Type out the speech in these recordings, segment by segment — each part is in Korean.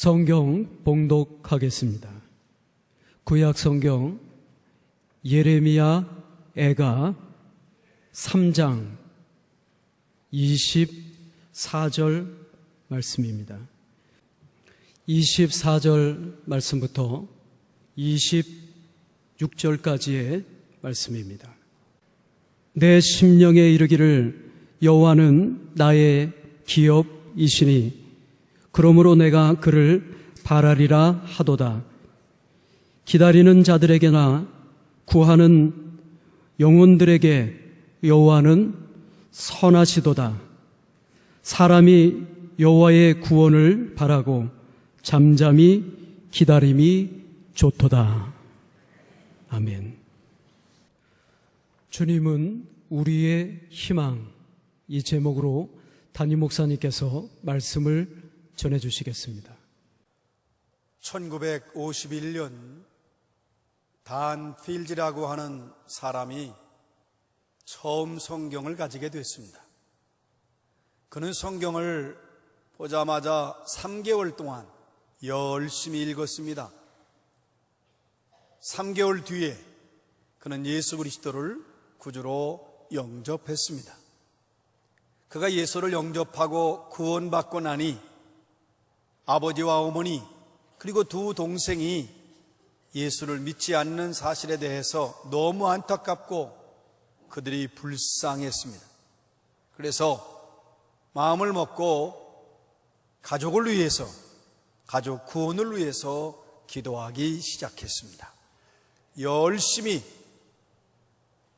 성경 봉독하겠습니다. 구약 성경 예레미야 애가 3장 24절 말씀입니다. 24절 말씀부터 26절까지의 말씀입니다. 내 심령에 이르기를 여호와는 나의 기업이시니 그러므로 내가 그를 바라리라 하도다. 기다리는 자들에게나 구하는 영혼들에게 여호와는 선하시도다. 사람이 여호와의 구원을 바라고 잠잠히 기다림이 좋도다. 아멘. 주님은 우리의 희망, 이 제목으로 담임 목사님께서 말씀을 전해주시겠습니다. 1951년 단 필즈라고 하는 사람이 처음 성경을 가지게 됐습니다. 그는 성경을 보자마자 3개월 동안 열심히 읽었습니다. 3개월 뒤에 그는 예수 그리스도를 구주로 영접했습니다. 그가 예수를 영접하고 구원받고 나니 아버지와 어머니 그리고 두 동생이 예수를 믿지 않는 사실에 대해서 너무 안타깝고 그들이 불쌍했습니다. 그래서 마음을 먹고 가족을 위해서, 가족 구원을 위해서 기도하기 시작했습니다. 열심히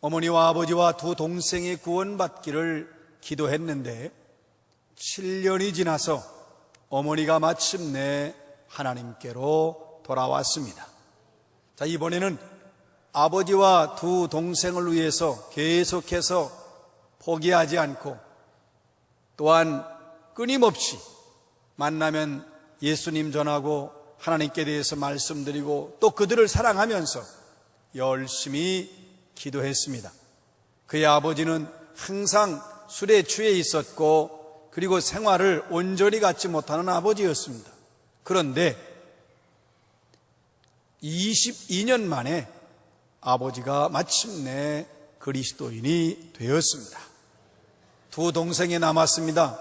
어머니와 아버지와 두 동생이 구원받기를 기도했는데 7년이 지나서 어머니가 마침내 하나님께로 돌아왔습니다. 자, 이번에는 아버지와 두 동생을 위해서 계속해서 포기하지 않고 또한 끊임없이 만나면 예수님 전하고 하나님께 대해서 말씀드리고 또 그들을 사랑하면서 열심히 기도했습니다. 그의 아버지는 항상 술에 취해 있었고 그리고 생활을 온전히 갖지 못하는 아버지였습니다. 그런데 22년 만에 아버지가 마침내 그리스도인이 되었습니다. 두 동생이 남았습니다.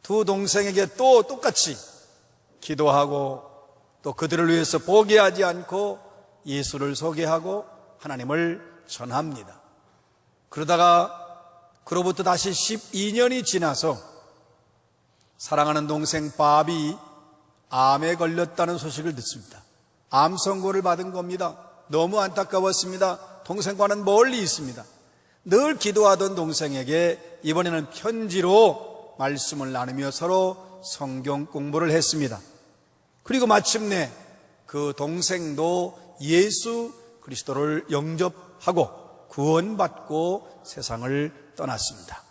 두 동생에게 또 똑같이 기도하고 또 그들을 위해서 포기하지 않고 예수를 소개하고 하나님을 전합니다. 그러다가 그로부터 다시 12년이 지나서 사랑하는 동생 밥이 암에 걸렸다는 소식을 듣습니다. 암 선고를 받은 겁니다. 너무 안타까웠습니다. 동생과는 멀리 있습니다. 늘 기도하던 동생에게 이번에는 편지로 말씀을 나누며 서로 성경 공부를 했습니다. 그리고 마침내 그 동생도 예수 그리스도를 영접하고 구원받고 세상을 떠났습니다.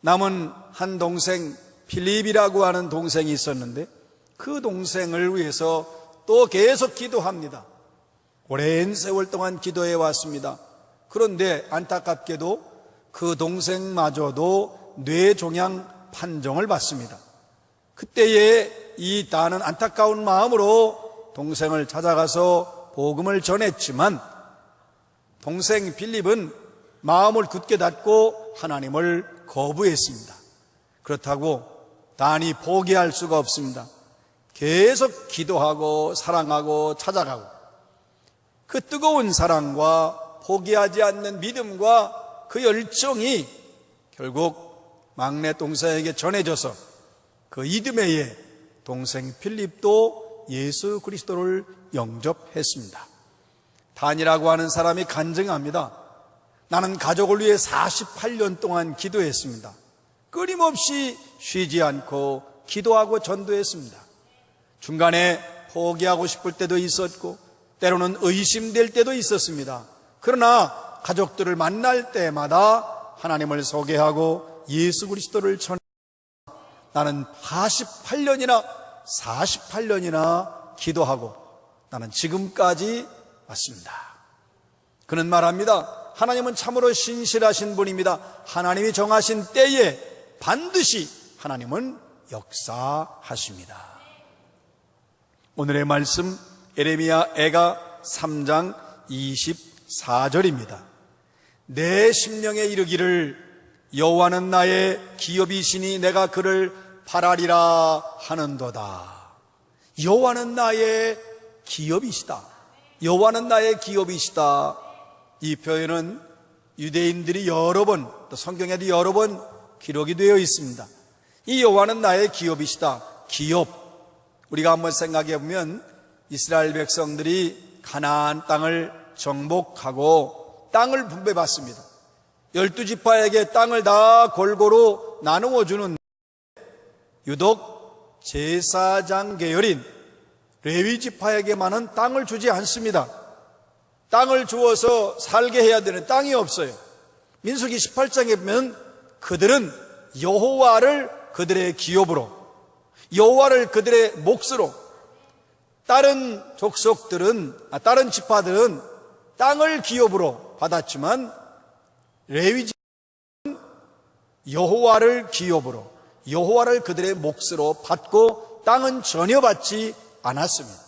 남은 한 동생 필립이라고 하는 동생이 있었는데 그 동생을 위해서 또 계속 기도합니다. 오랜 세월 동안 기도해 왔습니다. 그런데 안타깝게도 그 동생마저도 뇌종양 판정을 받습니다. 그때에 이 나는 안타까운 마음으로 동생을 찾아가서 복음을 전했지만 동생 필립은 마음을 굳게 닫고 하나님을 거부했습니다. 그렇다고 단히 포기할 수가 없습니다. 계속 기도하고 사랑하고 찾아가고 그 뜨거운 사랑과 포기하지 않는 믿음과 그 열정이 결국 막내 동생에게 전해져서 그 이듬해에 동생 필립도 예수 그리스도를 영접했습니다. 단이라고 하는 사람이 간증합니다. 나는 가족을 위해 48년 동안 기도했습니다. 끊임없이 쉬지 않고 기도하고 전도했습니다. 중간에 포기하고 싶을 때도 있었고 때로는 의심될 때도 있었습니다. 그러나 가족들을 만날 때마다 하나님을 소개하고 예수 그리스도를 전했습니다. 나는 48년이나 기도하고 나는 지금까지 왔습니다. 그는 말합니다. 하나님은 참으로 신실하신 분입니다. 하나님이 정하신 때에 반드시 하나님은 역사하십니다. 오늘의 말씀 에레미야 애가 3장 24절입니다. 내 심령에 이르기를 여호와는 나의 기업이시니 내가 그를 바라리라 하는도다. 여호와는 나의 기업이시다. 여호와는 나의 기업이시다. 이 표현은 유대인들이 여러 번, 또 성경에도 여러 번 기록이 되어 있습니다. 이 여호와는 나의 기업이시다. 기업, 우리가 한번 생각해 보면 이스라엘 백성들이 가나안 땅을 정복하고 땅을 분배받습니다. 12지파에게 땅을 다 골고루 나누어 주는, 유독 제사장 계열인 레위 지파에게만은 땅을 주지 않습니다. 땅을 주어서 살게 해야 되는 땅이 없어요. 민수기 18장에 보면 그들은 여호와를 그들의 기업으로, 여호와를 그들의 몫으로, 다른 족속들은, 다른 지파들은 땅을 기업으로 받았지만 레위 지파는 여호와를 기업으로, 여호와를 그들의 몫으로 받고 땅은 전혀 받지 않았습니다.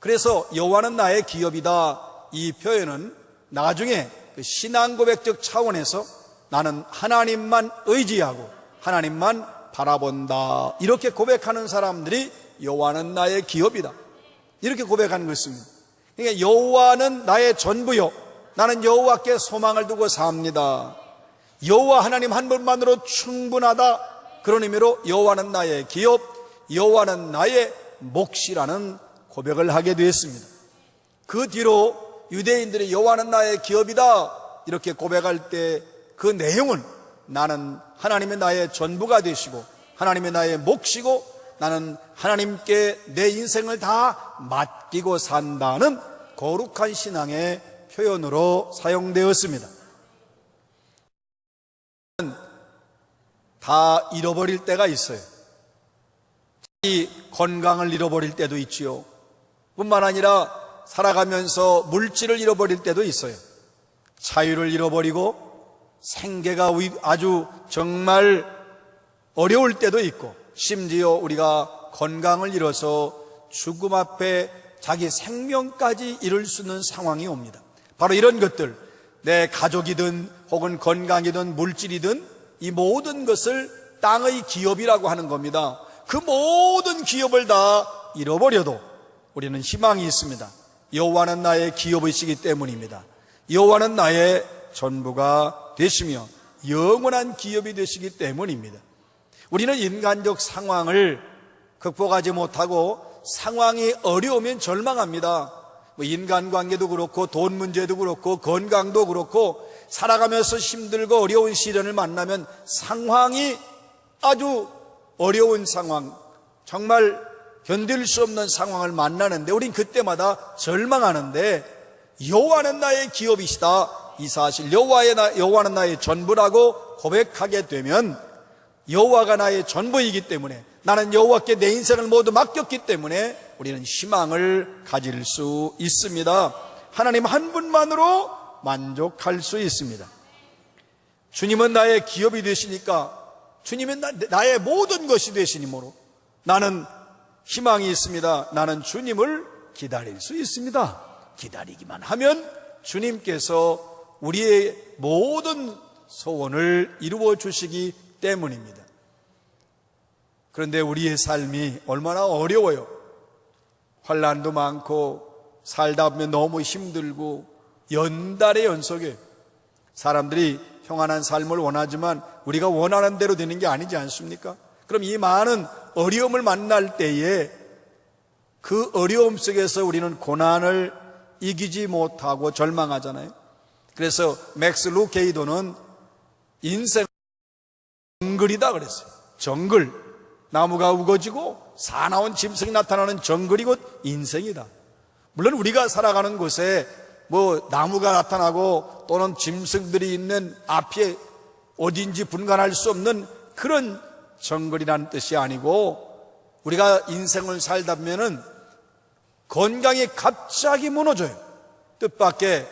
그래서 여호와는 나의 기업이다, 이 표현은 나중에 신앙 고백적 차원에서 나는 하나님만 의지하고 하나님만 바라본다, 이렇게 고백하는 사람들이 여호와는 나의 기업이다, 이렇게 고백하는 것입니다. 그러니까 여호와는 나의 전부요, 나는 여호와께 소망을 두고 삽니다. 여호와 하나님 한 분만으로 충분하다, 그런 의미로 여호와는 나의 기업, 여호와는 나의 몫이라는 고백을 하게 되었습니다. 그 뒤로 유대인들이 여호와는 나의 기업이다 이렇게 고백할 때 그 내용은 나는 하나님의 나의 전부가 되시고 하나님의 나의 몫이고 나는 하나님께 내 인생을 다 맡기고 산다는 거룩한 신앙의 표현으로 사용되었습니다. 다 잃어버릴 때가 있어요. 자기 건강을 잃어버릴 때도 있지요. 뿐만 아니라 살아가면서 물질을 잃어버릴 때도 있어요. 자유를 잃어버리고 생계가 아주 정말 어려울 때도 있고, 심지어 우리가 건강을 잃어서 죽음 앞에 자기 생명까지 잃을 수 있는 상황이 옵니다. 바로 이런 것들, 내 가족이든 혹은 건강이든 물질이든 이 모든 것을 땅의 기업이라고 하는 겁니다. 그 모든 기업을 다 잃어버려도 우리는 희망이 있습니다. 여호와는 나의 기업이시기 때문입니다. 여호와는 나의 전부가 되시며 영원한 기업이 되시기 때문입니다. 우리는 인간적 상황을 극복하지 못하고 상황이 어려우면 절망합니다. 인간관계도 그렇고 돈 문제도 그렇고 건강도 그렇고 살아가면서 힘들고 어려운 시련을 만나면 상황이 아주 어려운 상황, 정말 견딜 수 없는 상황을 만나는데 우린 그때마다 절망하는데, 여호와는 나의 기업이시다, 이 사실 여호와는 나의 전부라고 고백하게 되면 여호와가 나의 전부이기 때문에, 나는 여호와께 내 인생을 모두 맡겼기 때문에 우리는 희망을 가질 수 있습니다. 하나님 한 분만으로 만족할 수 있습니다. 주님은 나의 기업이 되시니까, 주님은 나의 모든 것이 되시니므로 나는 희망이 있습니다. 나는 주님을 기다릴 수 있습니다. 기다리기만 하면 주님께서 우리의 모든 소원을 이루어 주시기 때문입니다. 그런데 우리의 삶이 얼마나 어려워요. 환난도 많고 살다 보면 너무 힘들고 연달의 연속에 사람들이 평안한 삶을 원하지만 우리가 원하는 대로 되는 게 아니지 않습니까? 그럼 이 많은 어려움을 만날 때에 그 어려움 속에서 우리는 고난을 이기지 못하고 절망하잖아요. 그래서 맥스 루케이도는 인생 정글이다 그랬어요. 정글, 나무가 우거지고 사나운 짐승이 나타나는 정글이 곧 인생이다. 물론 우리가 살아가는 곳에 뭐 나무가 나타나고 또는 짐승들이 있는 앞에 어딘지 분간할 수 없는 그런 정글이라는 뜻이 아니고, 우리가 인생을 살다 보면은 건강이 갑자기 무너져요. 뜻밖의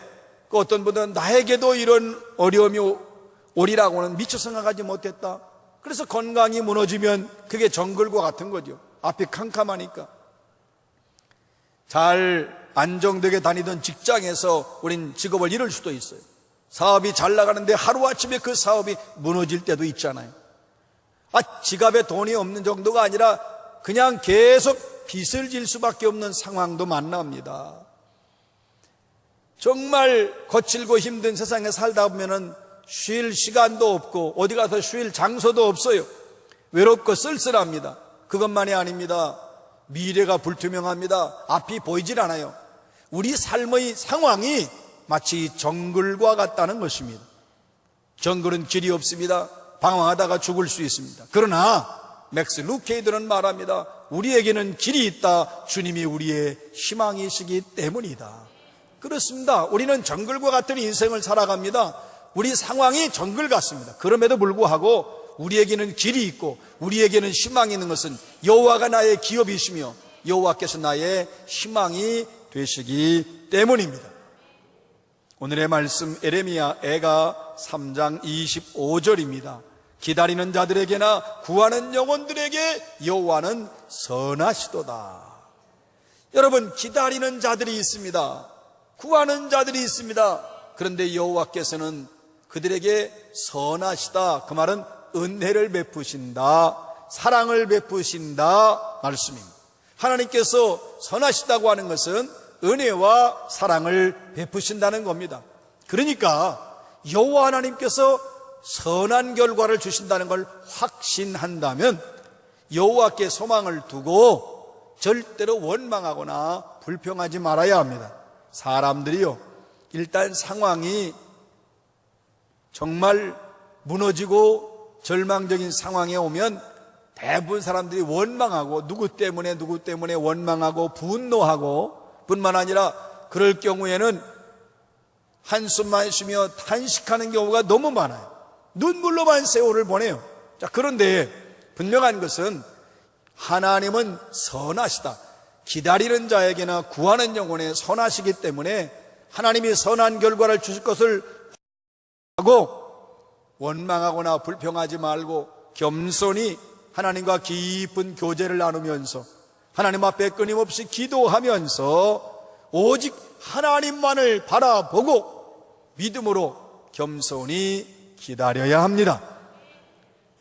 어떤 분들은 나에게도 이런 어려움이 오리라고는 미처 생각하지 못했다. 그래서 건강이 무너지면 그게 정글과 같은 거죠. 앞이 캄캄하니까. 잘 안정되게 다니던 직장에서 우린 직업을 잃을 수도 있어요. 사업이 잘 나가는데 하루아침에 그 사업이 무너질 때도 있잖아요. 지갑에 돈이 없는 정도가 아니라 그냥 계속 빚을 질 수밖에 없는 상황도 만납니다. 정말 거칠고 힘든 세상에 살다 보면은 쉴 시간도 없고 어디 가서 쉴 장소도 없어요. 외롭고 쓸쓸합니다. 그것만이 아닙니다. 미래가 불투명합니다. 앞이 보이질 않아요. 우리 삶의 상황이 마치 정글과 같다는 것입니다. 정글은 길이 없습니다. 방황하다가 죽을 수 있습니다. 그러나 맥스 루케이드는 말합니다. 우리에게는 길이 있다. 주님이 우리의 희망이시기 때문이다. 그렇습니다. 우리는 정글과 같은 인생을 살아갑니다. 우리 상황이 정글 같습니다. 그럼에도 불구하고 우리에게는 길이 있고 우리에게는 희망이 있는 것은 여호와가 나의 기업이시며 여호와께서 나의 희망이 되시기 때문입니다. 오늘의 말씀 에레미야 애가 3장 25절입니다. 기다리는 자들에게나 구하는 영혼들에게 여호와는 선하시도다. 여러분, 기다리는 자들이 있습니다. 구하는 자들이 있습니다. 그런데 여호와께서는 그들에게 선하시다. 그 말은 은혜를 베푸신다, 사랑을 베푸신다 말씀입니다. 하나님께서 선하시다고 하는 것은 은혜와 사랑을 베푸신다는 겁니다. 그러니까 여호와 하나님께서 선한 결과를 주신다는 걸 확신한다면 여호와께 소망을 두고 절대로 원망하거나 불평하지 말아야 합니다. 사람들이요, 일단 상황이 정말 무너지고 절망적인 상황에 오면 대부분 사람들이 원망하고 누구 때문에 원망하고 분노하고 뿐만 아니라 그럴 경우에는 한숨만 쉬며 탄식하는 경우가 너무 많아요. 눈물로만 세월을 보내요. 자, 그런데 분명한 것은 하나님은 선하시다. 기다리는 자에게나 구하는 영혼에 선하시기 때문에 하나님이 선한 결과를 주실 것을 하고 원망하거나 불평하지 말고 겸손히 하나님과 깊은 교제를 나누면서 하나님 앞에 끊임없이 기도하면서 오직 하나님만을 바라보고 믿음으로 겸손히 기다려야 합니다.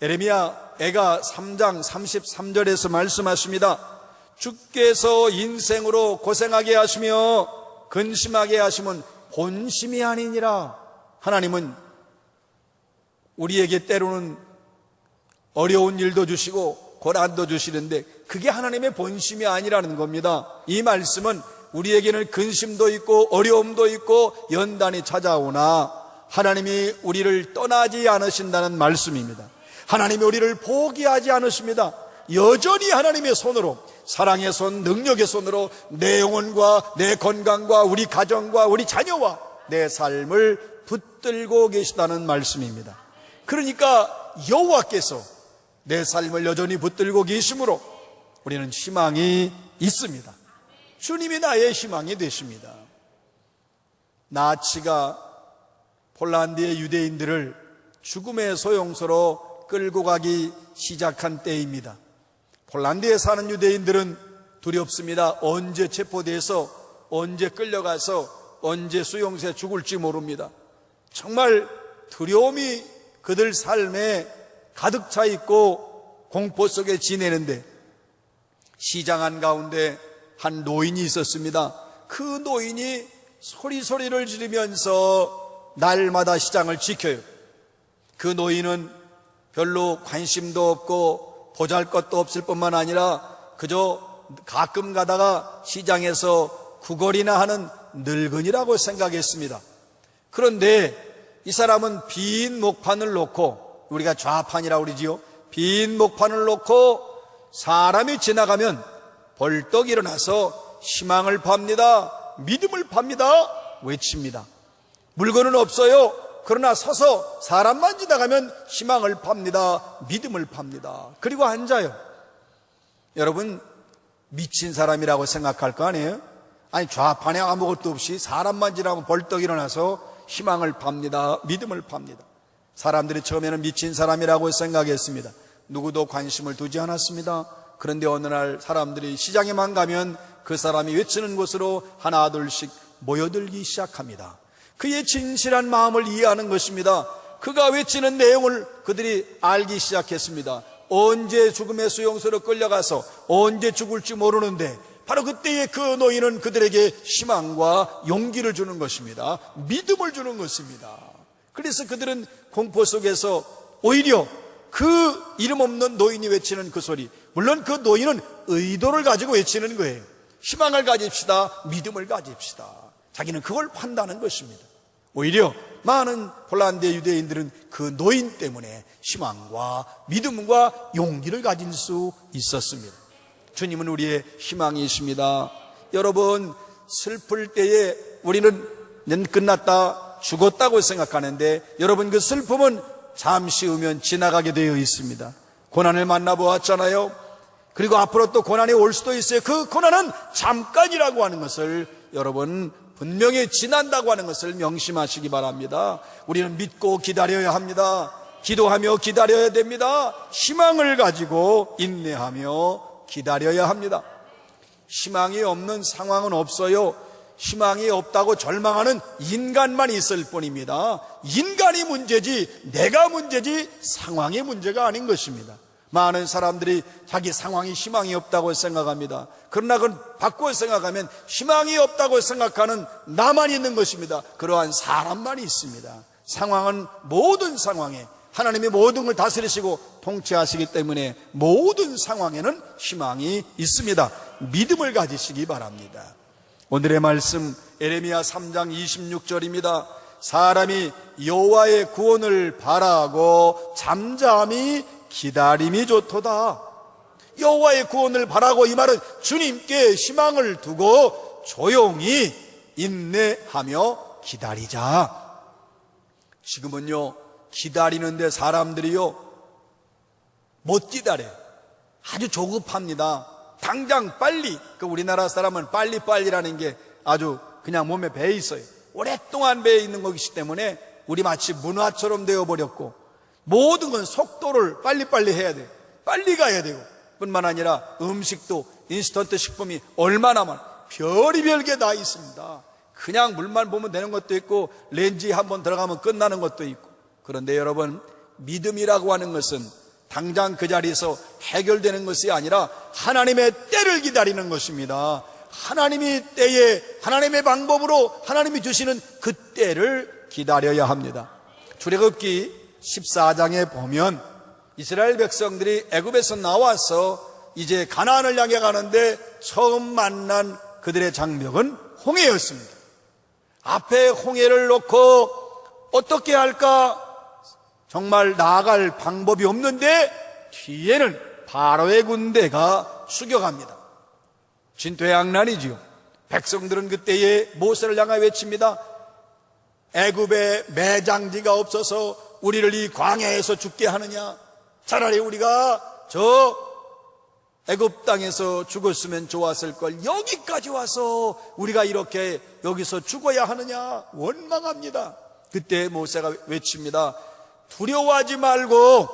에레미야 애가 3장 33절에서 말씀하십니다. 주께서 인생으로 고생하게 하시며 근심하게 하시면 본심이 아니니라. 하나님은 우리에게 때로는 어려운 일도 주시고 고난도 주시는데 그게 하나님의 본심이 아니라는 겁니다. 이 말씀은 우리에게는 근심도 있고 어려움도 있고 연단이 찾아오나 하나님이 우리를 떠나지 않으신다는 말씀입니다. 하나님이 우리를 포기하지 않으십니다. 여전히 하나님의 손으로, 사랑의 손, 능력의 손으로 내 영혼과 내 건강과 우리 가정과 우리 자녀와 내 삶을 붙들고 계시다는 말씀입니다. 그러니까 여호와께서 내 삶을 여전히 붙들고 계시므로 우리는 희망이 있습니다. 주님이 나의 희망이 되십니다. 나치가 폴란드의 유대인들을 죽음의 소용소로 끌고 가기 시작한 때입니다. 폴란드에 사는 유대인들은 두렵습니다. 언제 체포돼서 언제 끌려가서 언제 수용소에 죽을지 모릅니다. 정말 두려움이 그들 삶에 가득 차 있고 공포 속에 지내는데 시장 한가운데 한 노인이 있었습니다. 그 노인이 소리를 지르면서 날마다 시장을 지켜요. 그 노인은 별로 관심도 없고 보잘것도 없을 뿐만 아니라 그저 가끔 가다가 시장에서 구걸이나 하는 늙은이라고 생각했습니다. 그런데 이 사람은 빈 목판을 놓고, 우리가 좌판이라고 그러지요, 빈 목판을 놓고 사람이 지나가면 벌떡 일어나서 희망을 팝니다. 믿음을 팝니다. 외칩니다. 물건은 없어요. 그러나 서서 사람만 지나가면 희망을 팝니다. 믿음을 팝니다. 그리고 앉아요. 여러분, 미친 사람이라고 생각할 거 아니에요? 아니, 좌판에 아무것도 없이 사람만 지나가면 벌떡 일어나서 희망을 팝니다. 믿음을 팝니다. 사람들이 처음에는 미친 사람이라고 생각했습니다. 누구도 관심을 두지 않았습니다. 그런데 어느 날 사람들이 시장에만 가면 그 사람이 외치는 곳으로 하나 둘씩 모여들기 시작합니다. 그의 진실한 마음을 이해하는 것입니다. 그가 외치는 내용을 그들이 알기 시작했습니다. 언제 죽음의 수용소로 끌려가서 언제 죽을지 모르는데 바로 그때의 그 노인은 그들에게 희망과 용기를 주는 것입니다. 믿음을 주는 것입니다. 그래서 그들은 공포 속에서 오히려 그 이름 없는 노인이 외치는 그 소리, 물론 그 노인은 의도를 가지고 외치는 거예요. 희망을 가집시다, 믿음을 가집시다. 자기는 그걸 판다는 것입니다. 오히려 많은 폴란드 유대인들은 그 노인 때문에 희망과 믿음과 용기를 가질 수 있었습니다. 주님은 우리의 희망이십니다. 여러분, 슬플 때에 우리는 끝났다, 죽었다고 생각하는데 여러분, 그 슬픔은 잠시 후면 지나가게 되어 있습니다. 고난을 만나보았잖아요. 그리고 앞으로 또 고난이 올 수도 있어요. 그 고난은 잠깐이라고 하는 것을 여러분 분명히 지난다고 하는 것을 명심하시기 바랍니다. 우리는 믿고 기다려야 합니다. 기도하며 기다려야 됩니다. 희망을 가지고 인내하며 기다려야 합니다. 희망이 없는 상황은 없어요. 희망이 없다고 절망하는 인간만 있을 뿐입니다. 인간이 문제지 내가 문제지 상황이 문제가 아닌 것입니다. 많은 사람들이 자기 상황이 희망이 없다고 생각합니다. 그러나 그건 바꿔 생각하면 희망이 없다고 생각하는 나만 있는 것입니다. 그러한 사람만 있습니다. 상황은 모든 상황에 하나님이 모든 걸 다스리시고 통치하시기 때문에 모든 상황에는 희망이 있습니다. 믿음을 가지시기 바랍니다. 오늘의 말씀 에레미야 3장 26절입니다. 사람이 여호와의 구원을 바라고 잠잠히 기다림이 좋도다. 여호와의 구원을 바라고, 이 말은 주님께 희망을 두고 조용히 인내하며 기다리자. 지금은요, 기다리는데 사람들이요 못 기다려요. 아주 조급합니다. 당장 빨리. 우리나라 사람은 빨리빨리라는 게 아주 그냥 몸에 배에 있어요. 오랫동안 배에 있는 것이기 때문에 우리 마치 문화처럼 되어버렸고, 모든 건 속도를 빨리빨리 해야 돼요. 빨리 가야 되고, 뿐만 아니라 음식도 인스턴트 식품이 얼마나 많아, 별의별 게 다 있습니다. 그냥 물만 보면 되는 것도 있고 렌즈에 한번 들어가면 끝나는 것도 있고. 그런데 여러분, 믿음이라고 하는 것은 당장 그 자리에서 해결되는 것이 아니라 하나님의 때를 기다리는 것입니다. 하나님이 때에 하나님의 방법으로 하나님이 주시는 그 때를 기다려야 합니다. 출애굽기 14장에 보면 이스라엘 백성들이 애굽에서 나와서 이제 가나안을 향해 가는데 처음 만난 그들의 장벽은 홍해였습니다. 앞에 홍해를 놓고 어떻게 할까? 정말 나아갈 방법이 없는데 뒤에는 바로의 군대가 추격합니다. 진퇴양난이지요. 백성들은 그때에 모세를 향하여 외칩니다. 애굽에 매장지가 없어서 우리를 이 광야에서 죽게 하느냐? 차라리 우리가 저 애굽 땅에서 죽었으면 좋았을 걸, 여기까지 와서 우리가 이렇게 여기서 죽어야 하느냐? 원망합니다. 그때 모세가 외칩니다. 두려워하지 말고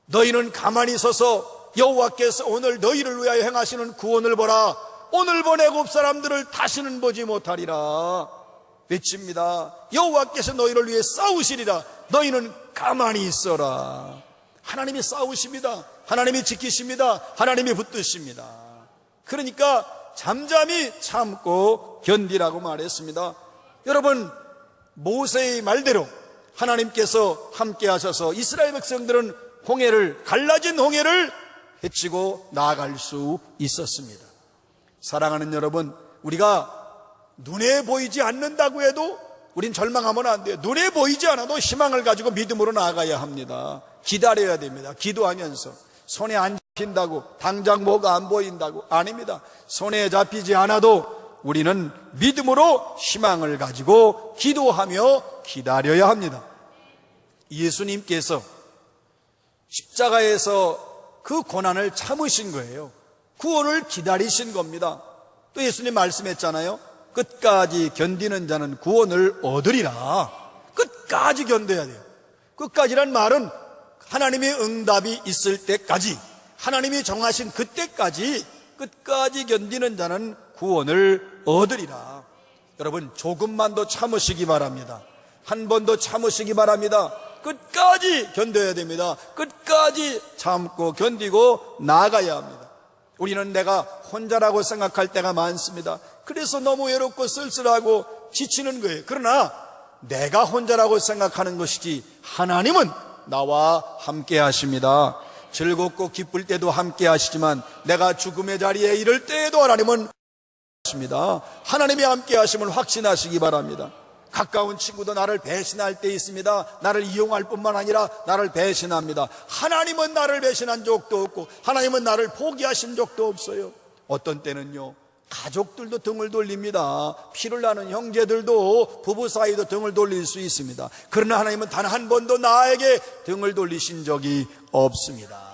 너희는 가만히 서서 여호와께서 오늘 너희를 위하여 행하시는 구원을 보라. 오늘 본 애굽 사람들을 다시는 보지 못하리라 외칩니다. 여호와께서 너희를 위해 싸우시리라. 너희는 가만히 있어라. 하나님이 싸우십니다. 하나님이 지키십니다. 하나님이 붙드십니다. 그러니까 잠잠히 참고 견디라고 말했습니다. 여러분, 모세의 말대로 하나님께서 함께 하셔서 이스라엘 백성들은 갈라진 홍해를 헤치고 나아갈 수 있었습니다. 사랑하는 여러분, 우리가 눈에 보이지 않는다고 해도 우린 절망하면 안 돼요. 눈에 보이지 않아도 희망을 가지고 믿음으로 나아가야 합니다. 기다려야 됩니다. 기도하면서. 손에 안 잡힌다고 당장 뭐가 안 보인다고, 아닙니다. 손에 잡히지 않아도 우리는 믿음으로 희망을 가지고 기도하며 기다려야 합니다. 예수님께서 십자가에서 그 고난을 참으신 거예요. 구원을 기다리신 겁니다. 또 예수님 말씀했잖아요. 끝까지 견디는 자는 구원을 얻으리라. 끝까지 견뎌야 돼요. 끝까지란 말은 하나님의 응답이 있을 때까지, 하나님이 정하신 그때까지 끝까지 견디는 자는 구원을 얻으리라. 여러분, 조금만 더 참으시기 바랍니다. 한 번 더 참으시기 바랍니다. 끝까지 견뎌야 됩니다. 끝까지 참고 견디고 나아가야 합니다. 우리는 내가 혼자라고 생각할 때가 많습니다. 그래서 너무 외롭고 쓸쓸하고 지치는 거예요. 그러나 내가 혼자라고 생각하는 것이지 하나님은 나와 함께 하십니다. 즐겁고 기쁠 때도 함께 하시지만 내가 죽음의 자리에 이를 때에도 하나님은 하십니다. 하나님이 함께 하심을 확신하시기 바랍니다. 가까운 친구도 나를 배신할 때 있습니다. 나를 이용할 뿐만 아니라 나를 배신합니다. 하나님은 나를 배신한 적도 없고 하나님은 나를 포기하신 적도 없어요. 어떤 때는요, 가족들도 등을 돌립니다. 피를 나는 형제들도, 부부 사이도 등을 돌릴 수 있습니다. 그러나 하나님은 단 한 번도 나에게 등을 돌리신 적이 없습니다.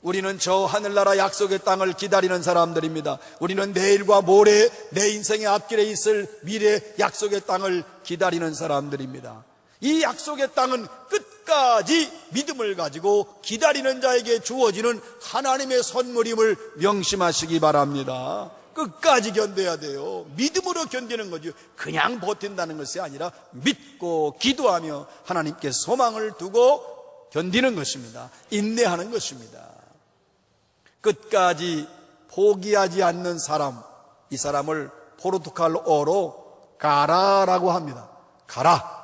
우리는 저 하늘나라 약속의 땅을 기다리는 사람들입니다. 우리는 내일과 모레 내 인생의 앞길에 있을 미래 약속의 땅을 기다리는 사람들입니다. 이 약속의 땅은 끝까지 믿음을 가지고 기다리는 자에게 주어지는 하나님의 선물임을 명심하시기 바랍니다. 끝까지 견뎌야 돼요. 믿음으로 견디는 거죠. 그냥 버틴다는 것이 아니라 믿고 기도하며 하나님께 소망을 두고 견디는 것입니다. 인내하는 것입니다. 끝까지 포기하지 않는 사람, 이 사람을 포르투갈어로 가라라고 합니다. 가라.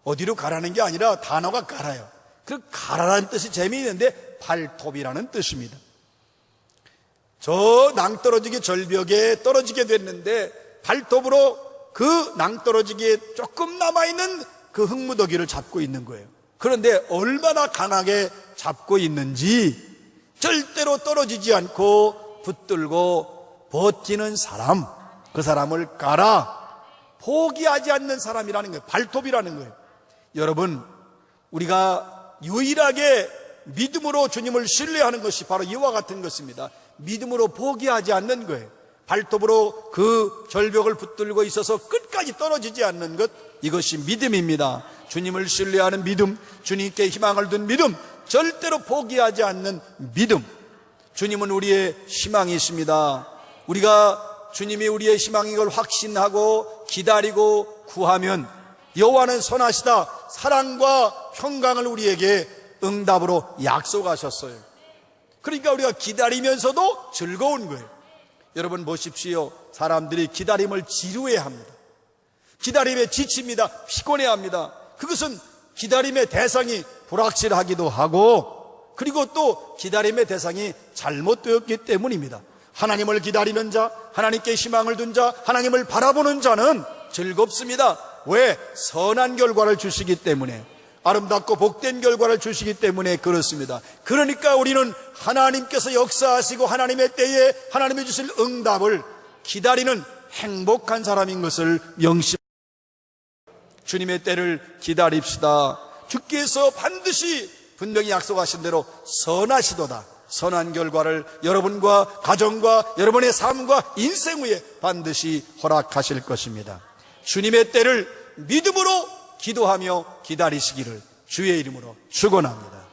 어디로 가라는 게 아니라 단어가 가라요. 그 가라라는 뜻이 재미있는데 발톱이라는 뜻입니다. 저 낭떠러지기 절벽에 떨어지게 됐는데 발톱으로 그 낭떠러지기에 조금 남아있는 그 흙무더기를 잡고 있는 거예요. 그런데 얼마나 강하게 잡고 있는지 절대로 떨어지지 않고 붙들고 버티는 사람, 그 사람을 가라. 포기하지 않는 사람이라는 거예요. 발톱이라는 거예요. 여러분, 우리가 유일하게 믿음으로 주님을 신뢰하는 것이 바로 이와 같은 것입니다. 믿음으로 포기하지 않는 거예요. 발톱으로 그 절벽을 붙들고 있어서 끝까지 떨어지지 않는 것, 이것이 믿음입니다. 주님을 신뢰하는 믿음, 주님께 희망을 둔 믿음, 절대로 포기하지 않는 믿음. 주님은 우리의 희망이십니다. 우리가 주님이 우리의 희망인 걸 확신하고 기다리고 구하면 여호와는 선하시다, 사랑과 평강을 우리에게 응답으로 약속하셨어요. 그러니까 우리가 기다리면서도 즐거운 거예요. 여러분 보십시오. 사람들이 기다림을 지루해합니다. 기다림에 지칩니다. 피곤해합니다. 그것은 기다림의 대상이 불확실하기도 하고, 그리고 또 기다림의 대상이 잘못되었기 때문입니다. 하나님을 기다리는 자, 하나님께 희망을 둔 자, 하나님을 바라보는 자는 즐겁습니다. 왜? 선한 결과를 주시기 때문에, 아름답고 복된 결과를 주시기 때문에 그렇습니다. 그러니까 우리는 하나님께서 역사하시고 하나님의 때에 하나님이 주실 응답을 기다리는 행복한 사람인 것을 명심. 주님의 때를 기다립시다. 주께서 반드시 분명히 약속하신 대로 선하시도다. 선한 결과를 여러분과 가정과 여러분의 삶과 인생 위에 반드시 허락하실 것입니다. 주님의 때를 믿음으로 기도하며 기다리시기를 주의 이름으로 축원합니다.